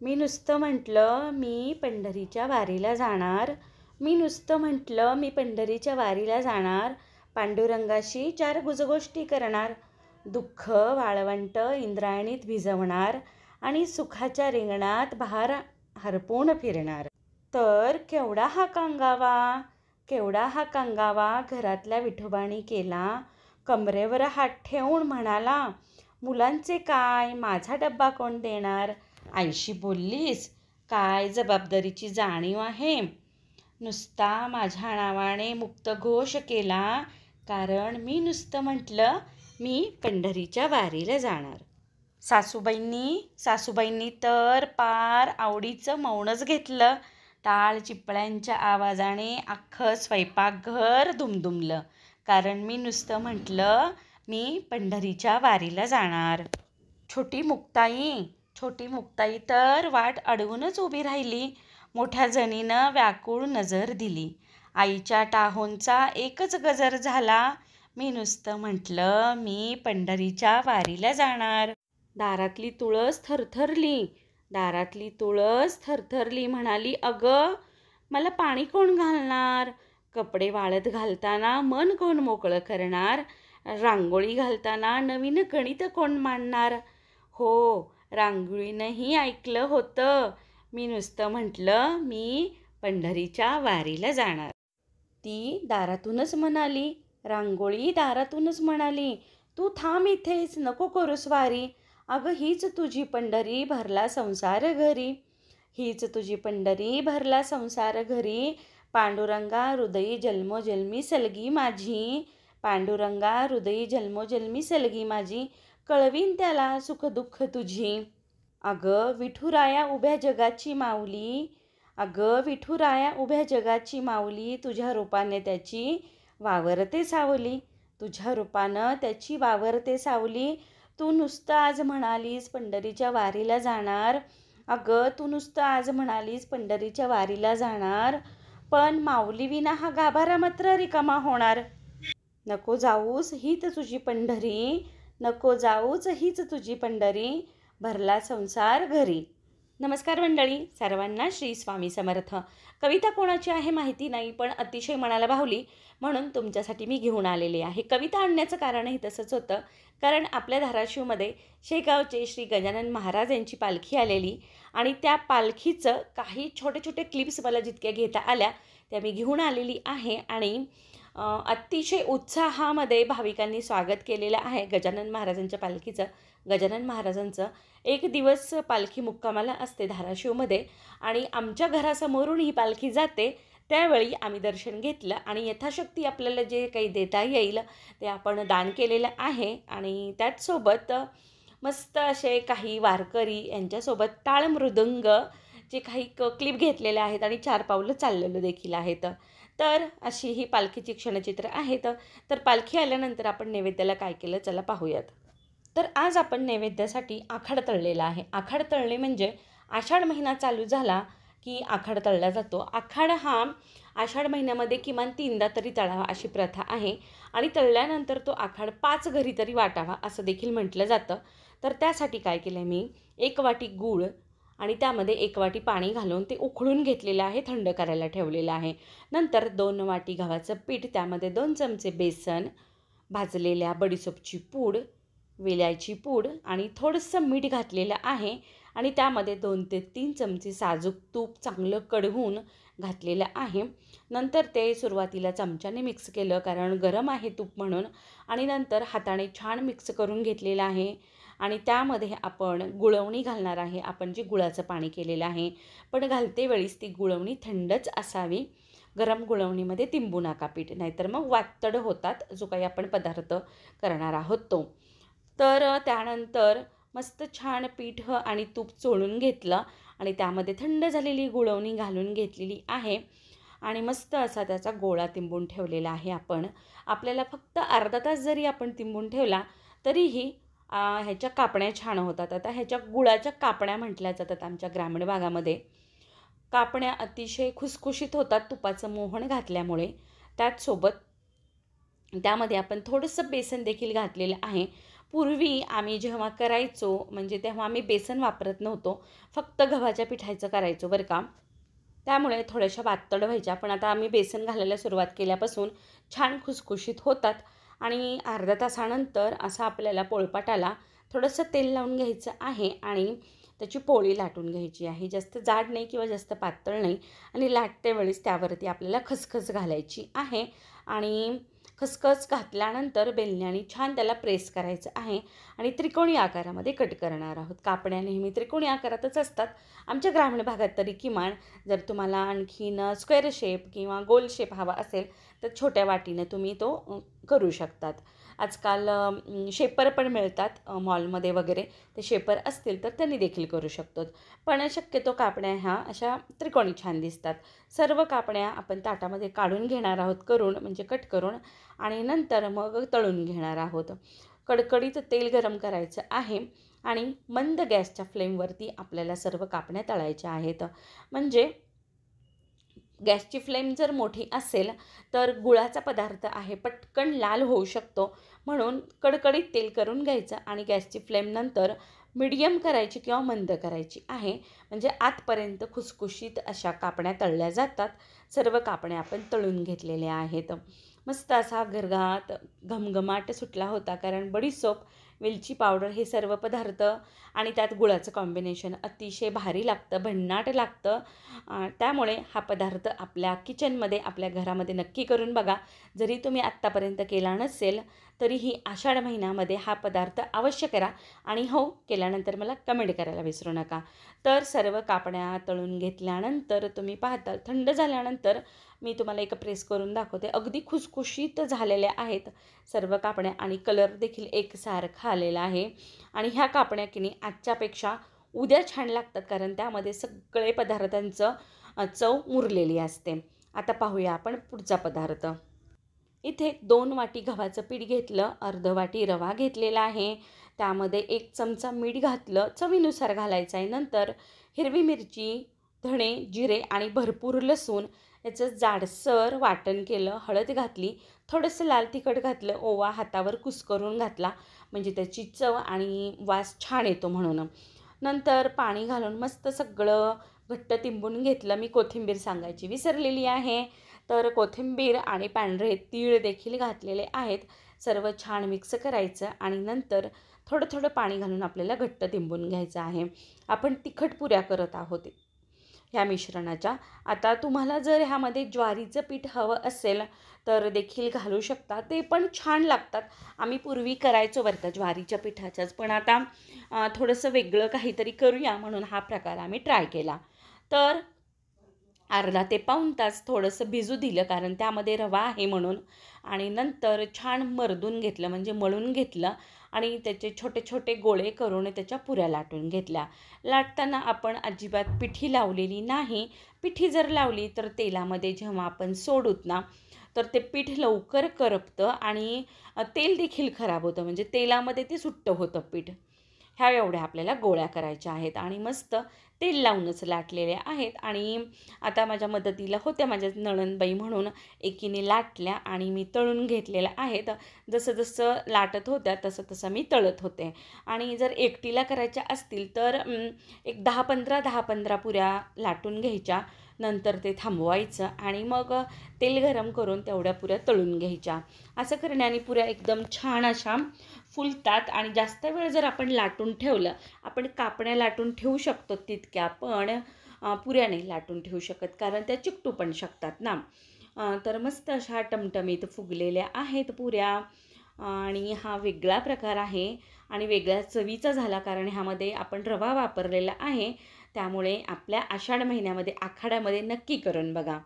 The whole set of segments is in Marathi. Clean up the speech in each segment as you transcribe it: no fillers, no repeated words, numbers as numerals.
मी नुसतं म्हटलं मी पंढरीच्या वारीला जाणार. मी नुसतं म्हटलं मी पंढरीच्या वारीला जाणार. पांडुरंगाशी चार गुजगोष्टी करणार. दुःख वाळवंट इंद्रायणीत भिजवणार आणि सुखाच्या रिंगणात बहार हरपून फिरणार. तर केवढा हा कांगावा, केवढा हा कांगावा घरातल्या विठोबाने केला. कमरेवर हात ठेवून म्हणाला, मुलांचे काय, माझा डब्बा कोण देणार? आईशी बोललीस, काय जबाबदारीची जाणीव आहे? नुसता माझ्या नावाने मुक्तघोष केला, कारण मी नुसतं म्हटलं मी पंढरीच्या वारीला जाणार. सासूबाईंनी तर पार आवडीचं मौनच घेतलं. टाळ चिपळ्यांच्या आवाजाने अख्खं स्वयंपाकघर दुमदुमलं, कारण मी नुसतं म्हटलं मी पंढरीच्या वारीला जाणार. छोटी मुक्ताई तर वाट अडवूनच उभी राहिली. मोठ्या जणीनं व्याकुळ नजर दिली. आईच्या टाहोंचा एकच गजर झाला, मी नुसतं म्हटलं मी पंढरीच्या वारीला जाणार. दारातली तुळस थरथरली म्हणाली, अगं मला पाणी कोण घालणार? कपडे वाळत घालताना मन कोण मोकळं करणार? रांगोळी घालताना नवीन गणित कोण मांडणार? हो, रांगोळीनंही ऐकलं होतं. मी नुसतं म्हटलं मी पंढरीच्या वारीला जाणार. ती दारातूनच म्हणाली, रांगोळी दारातूनच म्हणाली, तू थांब इथेच, नको करूस वारी. अगं हीच तुझी पंढरी भरला संसार घरी. हीच तुझी पंढरी भरला संसार घरी. पांडुरंगा हृदयी जन्मोजन्मी सलगी माझी. पांडुरंगा हृदयी जन्मोजन्मी सलगी माझी. कळवीन त्याला सुखदुःख तुझी. अगं विठुराया उभ्या जगाची माऊली, अगं विठुराया उभ्या जगाची माऊली, तुझ्या रूपाने त्याची वावरते सावली. तुझ्या रूपानं त्याची वावरते सावली. तू नुसतं आज म्हणालीस पंढरीच्या वारीला जाणार. अगं तू नुसतं आज म्हणालीस पंढरीच्या वारीला जाणार, पण माऊलीविना हा गाभारा मात्र रिकामा होणार. नको जाऊस हीच तुझी पंढरी, नको जाऊच हीच तुझी पंढरी, भरला संसार घरी. नमस्कार मंडळी, सर्वांना श्री स्वामी समर्थ. कविता कोणाची आहे माहिती नाही, पण अतिशय मनाला भावली म्हणून तुमच्यासाठी मी घेऊन आलेली आहे. कविता आणण्याचं कारणही तसंच होतं, कारण आपल्या धाराशिवमध्ये शेगावचे श्री गजानन महाराज यांची पालखी आलेली आणि त्या पालखीचं काही छोटे छोटे क्लिप्स मला जितक्या घेता आल्या त्या मी घेऊन आलेली आहे. आणि अतिशय उत्साहामध्ये भाविकांनी स्वागत केलेलं आहे गजानन महाराजांच्या पालखीचं. गजानन महाराजांचं एक दिवस पालखी मुक्कामाला असते धाराशिवमध्ये आणि आमच्या घरासमोरून ही पालखी जाते. त्यावेळी आम्ही दर्शन घेतलं आणि यथाशक्ती आपल्याला जे काही देता येईल ते आपण दान केलेलं आहे. आणि त्याचसोबत मस्त असे काही वारकरी यांच्यासोबत टाळ मृदंग जे काही क्लिप घेतलेले आहेत आणि 4 पावलं चाललेलं देखील आहेत. तर अशी ही पालखीची क्षणचित्र आहेत. तर पालखी आल्यानंतर आपण नैवेद्याला काय केलं चला पाहूयात. तर आज आपण नैवेद्यासाठी आखाड तळलेला आहे. आखाड तळणे म्हणजे आषाढ महिना चालू झाला की आखाड तळला जातो. आखाड हा आषाढ महिन्यामध्ये किमान 3दा तरी तळावा अशी प्रथा आहे आणि तळल्यानंतर तो आखाड 5 घरी तरी वाटावा असं देखील म्हटलं जातं. तर त्यासाठी काय केलं मी, 1 वाटी गूळ आणि त्यामध्ये 1 वाटी पाणी घालून ते उकळून घेतलेलं आहे, थंड करायला ठेवलेलं आहे. नंतर 2 वाटी गव्हाचं पीठ, त्यामध्ये 2 चमचे बेसन, भाजलेल्या बडीशोपची पूड, वेलायची पूड आणि थोडंसं मीठ घातलेलं आहे आणि त्यामध्ये 2 ते 3 चमचे साजूक तूप चांगलं कढवून घातलेलं आहे. नंतर ते सुरुवातीला चमच्याने मिक्स केलं, कारण गरम आहे तूप म्हणून, आणि नंतर हाताने छान मिक्स करून घेतलेलं आहे. आणि त्यामध्ये आपण गुळवणी घालणार आहे. आपण जे गुळाचं पाणी केलेलं आहे, पण घालते वेळीस ती गुळवणी थंडच असावी. गरम गुळवणीमध्ये तिंबू नका पीठ, नाहीतर मग वातड होतात जो काही आपण पदार्थ करणार आहोत तो. तर त्यानंतर मस्त छान पीठ आणि तूप चोळून घेतलं आणि त्यामध्ये थंड झालेली गुळवणी घालून घेतलेली आहे आणि मस्त असा त्याचा गोळा तिंबून ठेवलेला आहे. आपल्याला फक्त अर्धा तास जरी आपण तिंबून ठेवला तरीही ह्याच्या कापण्या छान होतात. आता ह्याच्या गुळाच्या कापण्या म्हटल्या जातात आमच्या ग्रामीण भागामध्ये. कापण्या अतिशय खुसखुशीत होतात तुपाचं मोहन घातल्यामुळे. त्याचसोबत त्यामध्ये आपण थोडंसं बेसन देखील घातलेलं आहे. पूर्वी आम्ही जेव्हा करायचो म्हणजे तेव्हा आम्ही बेसन वापरत नव्हतो, फक्त गव्हाच्या पिठाचं करायचो बरं का. त्यामुळे थोड्याशा पातळ व्हायच्या, पण आता आम्ही बेसन घालायला सुरुवात केल्यापासून छान खुसखुशीत होतात. आणि अर्ध्या तासानंतर असा आपल्याला पोळपाटाला थोडंसं तेल लावून घ्यायचं आहे आणि त्याची पोळी लाटून घ्यायची आहे. जास्त जाड नाही किंवा जास्त पातळ नाही. आणि लाटते वेळेस त्यावरती आपल्याला खसखस घालायची आहे आणि खसखस घातल्यानंतर बेलण्याने छान त्याला प्रेस करायचं आहे आणि त्रिकोणी आकारामध्ये कट करणार आहोत. कापण्या नेहमी त्रिकोणी आकारातच असतात आमच्या ग्रामीण भागात तरी. किमान जर तुम्हाला आणखीन स्क्वेअर शेप किंवा गोल शेप हवा असेल तर छोट्या वाटीने तुम्ही तो करू शकतात. आजकाल शेपर पण मिळतात मॉलमध्ये वगैरे, ते शेपर असतील तर त्यांनी देखील करू शकतो. पण शक्यतो कापण्या ह्या अशा त्रिकोणी छान दिसतात. सर्व कापण्या आपण ताटामध्ये काढून घेणार आहोत करून, म्हणजे कट करून, आणि नंतर मग तळून घेणार आहोत. कडकडीत तेल गरम करायचं आहे आणि मंद गॅसच्या फ्लेमवरती आपल्याला सर्व कापण्या तळायच्या आहेत. म्हणजे गॅसची फ्लेम जर मोठी असेल तर गुळाचा पदार्थ आहे, पटकन लाल होऊ शकतो. म्हणून कडकडीत तेल करून घ्यायचं आणि गॅसची फ्लेम नंतर मीडियम करायची किंवा मंद करायची आहे. म्हणजे आतपर्यंत खुसखुशीत अशा कापण्या तळल्या जातात. सर्व कापण्या आपण तळून घेतलेल्या आहेत. मस्त असा घरघात घमघमाट सुटला होता, कारण बडीशोप, वेलची पावडर हे सर्व पदार्थ आणि त्यात गुळाचं कॉम्बिनेशन अतिशय भारी लागतं, भन्नाट लागतं. त्यामुळे हा पदार्थ आपल्या किचनमध्ये, आपल्या घरामध्ये नक्की करून बघा. जरी तुम्ही आत्तापर्यंत केला नसेल तरीही आषाढ महिन्यामध्ये हा पदार्थ अवश्य करा आणि हो केल्यानंतर मला कमेंट करायला विसरू नका. तर सर्व कापण्या तळून घेतल्यानंतर तुम्ही पाहता, थंड झाल्यानंतर मी तुम्हाला एक प्रेस करून दाखवते. अगदी खुसखुशीत झालेल्या आहेत सर्व कापण्या आणि कलर देखील एकसारखा आलेला आहे. आणि ह्या कापण्या की नाही आजच्यापेक्षा उद्या छान लागतात, कारण त्यामध्ये सगळे पदार्थांचं चव मुरलेली असते. आता पाहूया आपण पुढचा पदार्थ. इथे 2 वाटी गव्हाचं पीठ घेतलं, अर्ध वाटी रवा घेतलेला आहे, त्यामध्ये 1 चमचा मीठ घातलं, चवीनुसार घालायचं आहे. नंतर हिरवी मिरची, धणे, जिरे आणि भरपूर लसूण याचं जाडसर वाटण केलं, हळद घातली, थोडंसं लाल तिखट घातलं, ओवा हातावर कुस्करून घातला म्हणजे त्याची चव आणि वास छान येतो म्हणून. नंतर पाणी घालून मस्त सगळं घट्ट तिंबून घेतलं. मी कोथिंबीर सांगायची विसरलेली आहे, तर कोथिंबीर आणि पांढरे तीळ देखील घातलेले आहेत. सर्व छान मिक्स करायचं आणि नंतर थोडं थोडं पाणी घालून आपल्याला घट्ट तिंबून घ्यायचं आहे. आपण तिखट पुऱ्या करत आहोत ह्या मिश्रणाच्या. आता तुम्हाला जर ह्यामध्ये ज्वारीचं पीठ हवं असेल तर देखील घालू शकता, ते पण छान लागतात. आम्ही पूर्वी करायचो बरं का ज्वारीच्या पिठाच्याच, पण आता थोडंसं वेगळं काहीतरी करूया म्हणून हा प्रकार आम्ही ट्राय केला. तर अर्धा ते पाऊण तास थोडंसं भिजू दिलं, कारण त्यामध्ये रवा आहे म्हणून. आणि नंतर छान मर्दून घेतलं, म्हणजे मळून घेतलं आणि त्याचे छोटे छोटे गोळे करून त्याच्या पुऱ्या लाटून घेतल्या. लाटताना आपण अजिबात पिठी लावलेली नाही. पिठी जर लावली तर तेलामध्ये जेव्हा आपण सोडूत ना तर ते पीठ लवकर करपतं आणि तेल देखील खराब होतं, म्हणजे तेलामध्ये ते सुट्ट होतं पीठ. ह्या एवढ्या आपल्याला गोळ्या करायच्या आहेत आणि मस्त तेल लावूनच लाटलेल्या आहेत. आणि आता माझ्या मदतीला होत्या माझ्या नणंदबाई म्हणून एकीने लाटल्या आणि मी तळून घेतलेल्या आहेत. जसं जसं लाटत होत्या तसं तसं मी तळत होते. आणि जर एकटीला करायच्या असतील तर एक 10-15 पुऱ्या लाटून घ्यायच्या, नंतर ते थांबवायचं आणि मग तेल गरम करून तेवढ्या पुऱ्या तळून घ्यायच्या. असं करण्याने पुऱ्या एकदम छान अशा फुलतात. आणि जास्त वेळ जर आपण लाटून ठेवलं, आपण कापण्या लाटून ठेवू शकतो तितक्या, पण पुऱ्या नाही लाटून ठेवू शकत, कारण त्या चिकटू पण शकतात ना. तर मस्त अशा टमटमीत फुगलेल्या आहेत पुऱ्या. आणि हा वेगळा प्रकार आहे आणि वेगळ्या चवीचा झाला, कारण ह्यामध्ये आपण रवा वापरलेला आहे. त्यामुळे आपल्या आषाढ महिन्यामध्ये आखाड्यामध्ये नक्की करून बघा.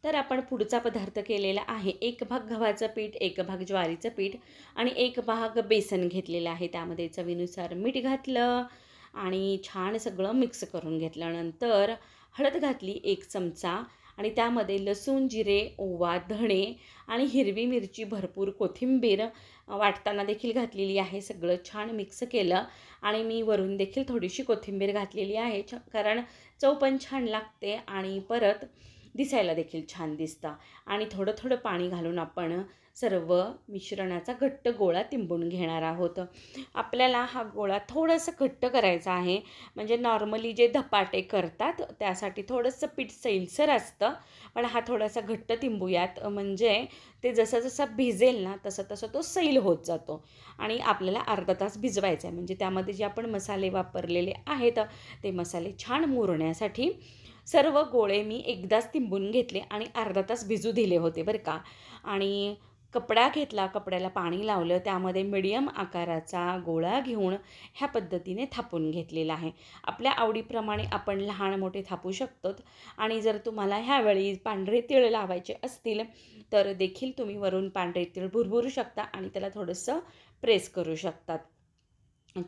तर आपण पुढचा पदार्थ केलेला आहे. 1 भाग गव्हाचं पीठ, 1 भाग ज्वारीचं पीठ आणि 1 भाग बेसन घेतलेलं आहे. त्यामध्ये चवीनुसार मीठ घातलं आणि छान सगळं मिक्स करून घेतलं. नंतर हळद घातली 1 चमचा आणि त्यामध्ये लसूण, जिरे, ओवा, धणे आणि हिरवी मिरची, भरपूर कोथिंबीर वाटताना देखील घातलेली आहे. सगळं छान मिक्स केलं आणि मी वरून देखील थोडीशी कोथिंबीर घातलेली आहे, कारण चव पण छान लागते आणि परत दिसायला देखील छान दिसतं. आणि थोडं थोडं पाणी घालून आपण सर्व मिश्रणाचा घट्ट गोळा तिंबून घेणार आहोत. आपल्याला हा गोळा थोडंसं घट्ट करायचा आहे. म्हणजे नॉर्मली जे धपाटे करतात त्यासाठी थोडंसं पीठ सैलसर असतं, पण हा थोडासा घट्ट तिंबूयात, म्हणजे ते जसं जसं भिजेल ना तसं तसं तो सैल होत जातो. आणि आपल्याला अर्धा तास भिजवायचा आहे, म्हणजे त्यामध्ये जे आपण मसाले वापरलेले आहेत ते मसाले छान मुरण्यासाठी सर्व गोळे मी एकदाच तिंबून घेतले आणि अर्धा तास भिजू दिले होते बरं का. आणि कपडा घेतला, कपड्याला पाणी लावलं, त्यामध्ये मिडियम आकाराचा गोळा घेऊन ह्या पद्धतीने थापून घेतलेला आहे. आपल्या आवडीप्रमाणे आपण लहान मोठे थापू शकतो. आणि जर तुम्हाला ह्यावेळी पांढरे तीळ लावायचे असतील तर देखील तुम्ही वरून पांढरे तीळ भुरभुरू शकता आणि त्याला थोडंसं प्रेस करू शकतात.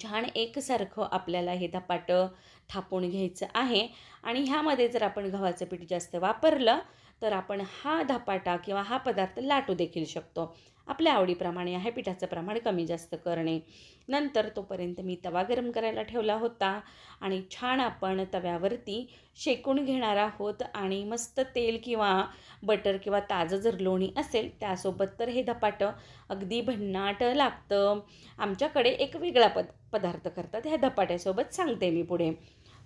छान एकसारखं आपल्याला हे धपाटं थापून घ्यायचं आहे. आणि ह्यामध्ये जर आपण गव्हाचं पीठ जास्त वापरलं तर आपण हा धपाटा किंवा हा पदार्थ लाटू देखील शकतो. आपल्या आवडीप्रमाणे आहे पिठाचं प्रमाण कमी जास्त करणे. नंतर तोपर्यंत मी तवा गरम करायला ठेवला होता आणि छान आपण तव्यावरती शेकून घेणार आहोत. आणि मस्त तेल किंवा बटर किंवा ताजं जर लोणी असेल त्यासोबत तर हे धपाटं अगदी भन्नाट लागतं. आमच्याकडे एक वेगळा पदार्थ करतात ह्या धपाट्यासोबत, सांगते मी पुढे.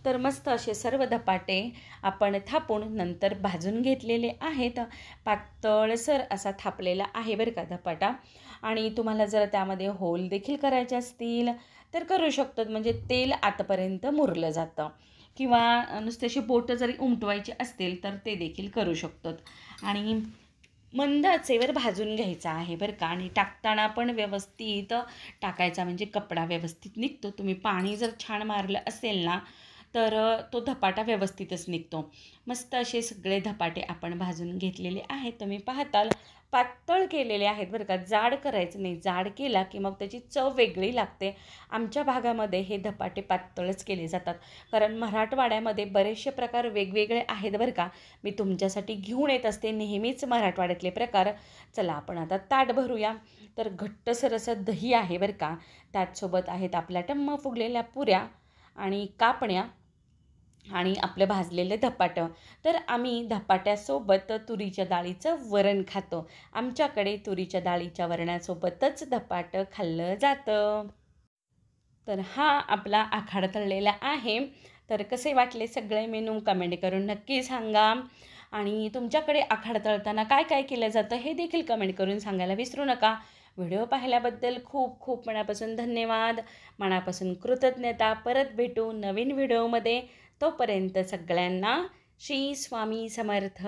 तर मस्त असे सर्व धपाटे आपण थापून नंतर भाजून घेतलेले आहेत. पातळसर असा थापलेला आहे बरं का धपाटा. आणि तुम्हाला जर त्यामध्ये होल देखील करायचे असतील तर करू शकतात, म्हणजे तेल आतपर्यंत मुरलं जातं. किंवा नुसते अशी बोटं जरी उमटवायची असतील तर ते देखील करू शकतात. आणि मंद आचेवर भाजून घ्यायचा आहे बरं का. आणि टाकताना पण व्यवस्थित टाकायचा, म्हणजे कपडा व्यवस्थित निघतो. तुम्ही पाणी जर छान मारलं असेल ना तर तो धपाटा व्यवस्थितच निघतो. मस्त असे सगळे धपाटे आपण भाजून घेतलेले आहेत. तुम्ही पाहताल पातळ केलेले आहेत बरं का, जाड करायचं नाही. जाड केला की मग त्याची चव वेगळी लागते. आमच्या भागामध्ये हे धपाटे पातळच केले जातात, कारण मराठवाड्यामध्ये बरेचसे प्रकार वेगवेगळे आहेत बरं का. मी तुमच्यासाठी घेऊन येत असते नेहमीच मराठवाड्यातले प्रकार. चला आपण आता ताट भरूया. तर घट्टसर असं दही आहे बरं का, त्याचसोबत आहेत आपल्या टम्म फुगलेल्या पुऱ्या आणि कापण्या आणि आपलं भाजलेलं धपाटं. तर आम्ही धपाट्यासोबत तुरीच्या डाळीचं वरण खातो. आमच्याकडे तुरीच्या डाळीच्या वरणासोबतच धपाटं खाल्लं जातं. तर हा आपला आखाड तळलेला आहे. तर कसे वाटले सगळे मेनू कमेंट करून नक्की सांगा. आणि तुमच्याकडे आखाड तळताना काय काय केलं जातं हे देखील कमेंट करून सांगायला विसरू नका. व्हिडिओ पाहिल्याबद्दल खूप खूप मनापासून धन्यवाद. मनापासून कृतज्ञता. परत भेटू नवीन व्हिडिओमध्ये. तोपर्यंत सगळ्यांना श्री स्वामी समर्थ.